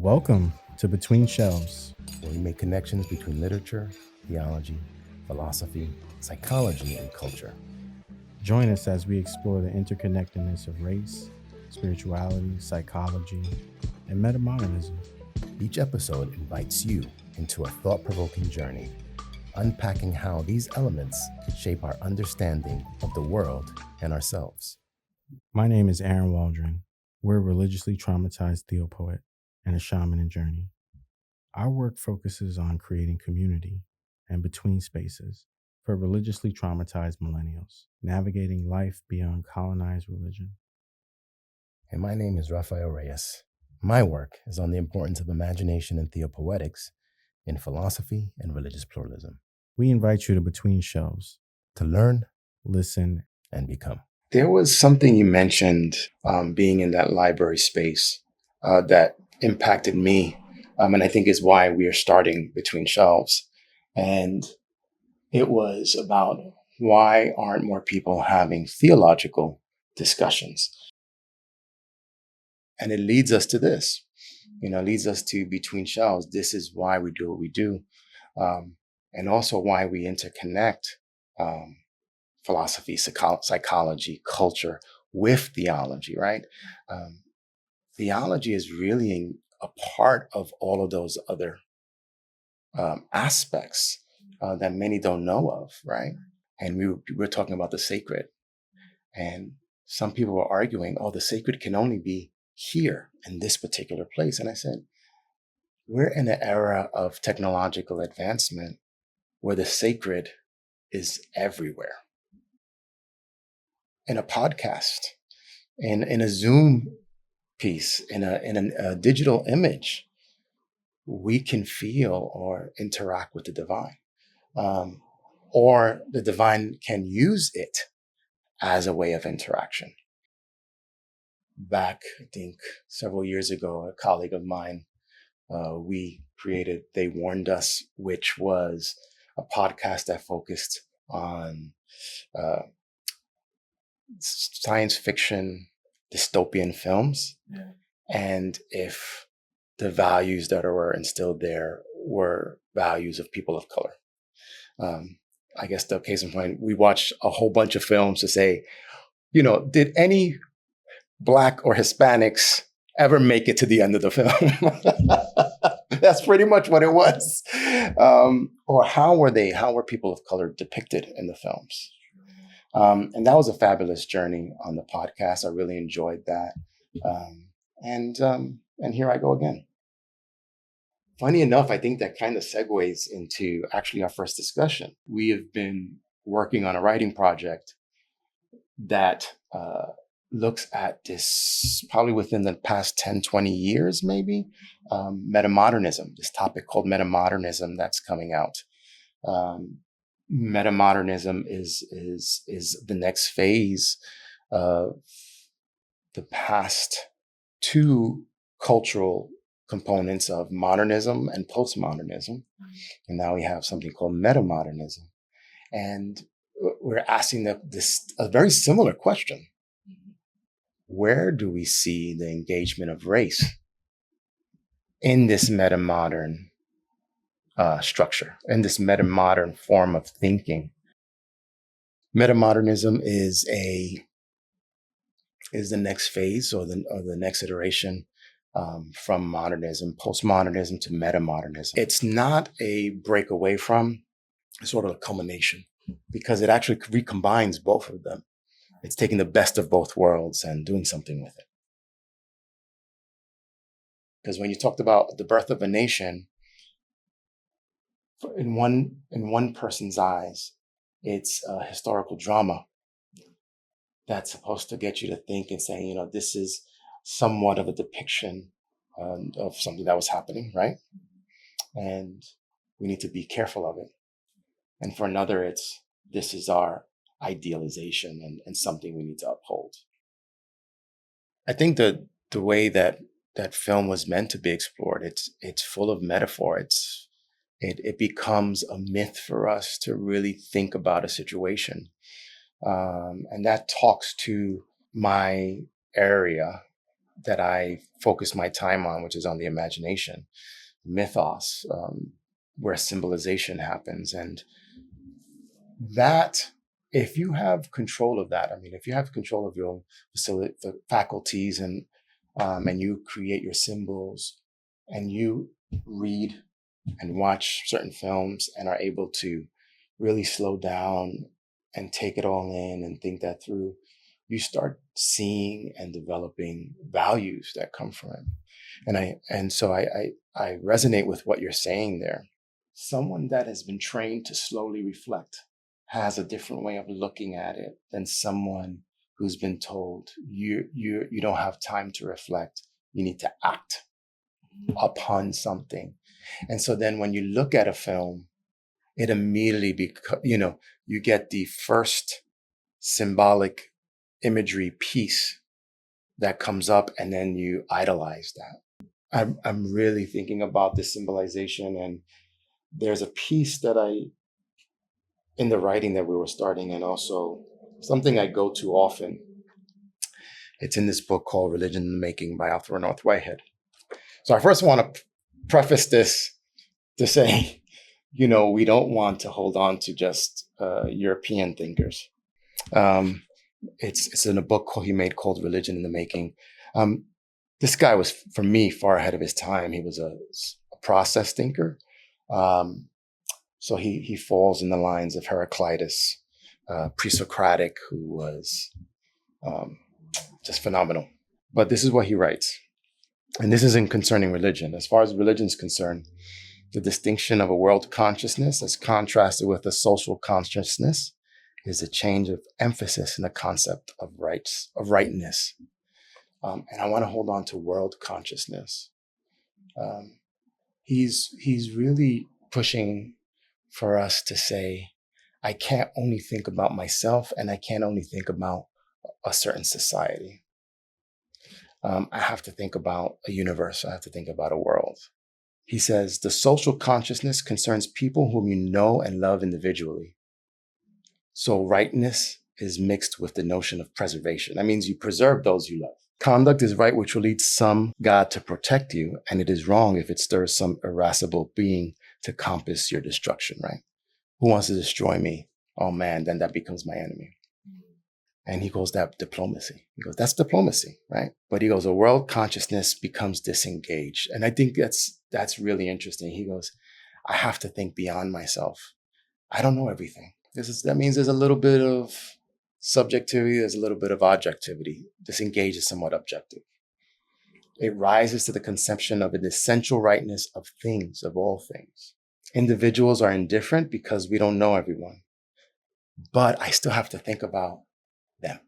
Welcome to Between Shelves. where we make connections between literature, theology, philosophy, psychology, and culture. Join us as we explore the interconnectedness of race, spirituality, psychology, and meta-modernism. Each episode invites you into a thought-provoking journey, unpacking how these elements shape our understanding of the world and ourselves. My name is Aaron Waldron. We're a religiously traumatized theopoet and a shaman in journey. Our work focuses on creating community and between spaces for religiously traumatized millennials, navigating life beyond colonized religion. And my name is Rafael Reyes. My work is on the importance of imagination and theopoetics in philosophy and religious pluralism. We invite you to Between Shelves To learn, listen, and become. There was something you mentioned being in that library space that impacted me, and I think is why we are starting Between Shelves. And it was about why aren't more people having theological discussions? And it leads us to this, leads us to Between Shelves. This is why we do what we do, and also why we interconnect philosophy, psychology, culture with theology, right? Theology is really a part of all of those other aspects that many don't know of, right? And we're talking about the sacred. And some people were arguing, oh, the sacred can only be here in this particular place. And I said, we're in an era of technological advancement where the sacred is everywhere. In a podcast, in a Zoom piece, in a digital image, we can feel or interact with the divine. Or the divine can use it as a way of interaction. Back, I think, several years ago, a colleague of mine, we created They Warned Us, which was a podcast that focused on science fiction, dystopian films. Yeah. And if the values that were instilled there were values of people of color. I guess the case in point, we watched a whole bunch of films to say, did any Black or Hispanics ever make it to the end of the film? That's pretty much what it was. Or how were people of color depicted in the films? And that was a fabulous journey on the podcast. I really enjoyed that. And here I go again. Funny enough, I think that kind of segues into actually our first discussion. We have been working on a writing project that looks at this probably within the past 10, 20 years, maybe, meta-modernism, this topic called meta-modernism that's coming out. Meta-modernism is the next phase of the past two cultural components of modernism and postmodernism. And now we have something called meta-modernism. And we're asking a very similar question. Where do we see the engagement of race in this meta-modern structure, in this meta-modern form of thinking? Meta-modernism is the next phase or the next iteration from modernism, postmodernism to meta-modernism. It's not a break away from, it's sort of a culmination, because it actually recombines both of them. It's taking the best of both worlds and doing something with it. Because when you talked about the birth of a nation, in one person's eyes, it's a historical drama that's supposed to get you to think and say, this is somewhat of a depiction of something that was happening, right? And we need to be careful of it. And for another, this is our idealization and something we need to uphold. I think the way that film was meant to be explored, it's full of metaphor. It becomes a myth for us to really think about a situation. And that talks to my area that I focus my time on, which is on the imagination, mythos, where symbolization happens. And that, if you have control of that, I mean, if you have control of your facility, the faculties, and you create your symbols, and you read and watch certain films and are able to really slow down and take it all in and think that through, you start seeing and developing values that come from it. And I resonate with what you're saying there. Someone that has been trained to slowly reflect has a different way of looking at it than someone who's been told you don't have time to reflect. You need to act upon something. And so then when you look at a film, it immediately you get the first symbolic imagery piece that comes up, and then you idolize that. I'm really thinking about this symbolization, and there's a piece that in the writing that we were starting, and also something I go to often. It's in this book called Religion in the Making by Alfred North Whitehead. So I first want to preface this to say, we don't want to hold on to just European thinkers. It's in a book he made called Religion in the Making. This guy was, for me, far ahead of his time. He was a process thinker. So he falls in the lines of Heraclitus, pre-Socratic, who was just phenomenal. But this is what he writes. And this isn't concerning religion. As far as religion is concerned, the distinction of a world consciousness as contrasted with a social consciousness is a change of emphasis in the concept of rightness. And I want to hold on to world consciousness. He's really pushing for us to say, I can't only think about myself, and I can't only think about a certain society. I have to think about a universe. I have to think about a world. He says, the social consciousness concerns people whom you know and love individually. So rightness is mixed with the notion of preservation. That means you preserve those you love. Conduct is right which will lead some God to protect you, and it is wrong if it stirs some irascible being to compass your destruction, right? Who wants to destroy me? Oh man, then that becomes my enemy. And he calls that diplomacy. He goes, that's diplomacy, right? But he goes, a world consciousness becomes disengaged. And I think that's really interesting. He goes, I have to think beyond myself. I don't know everything. That means there's a little bit of subjectivity, there's a little bit of objectivity. Disengage is somewhat objective. It rises to the conception of an essential rightness of things, of all things. Individuals are indifferent because we don't know everyone. But I still have to think about them.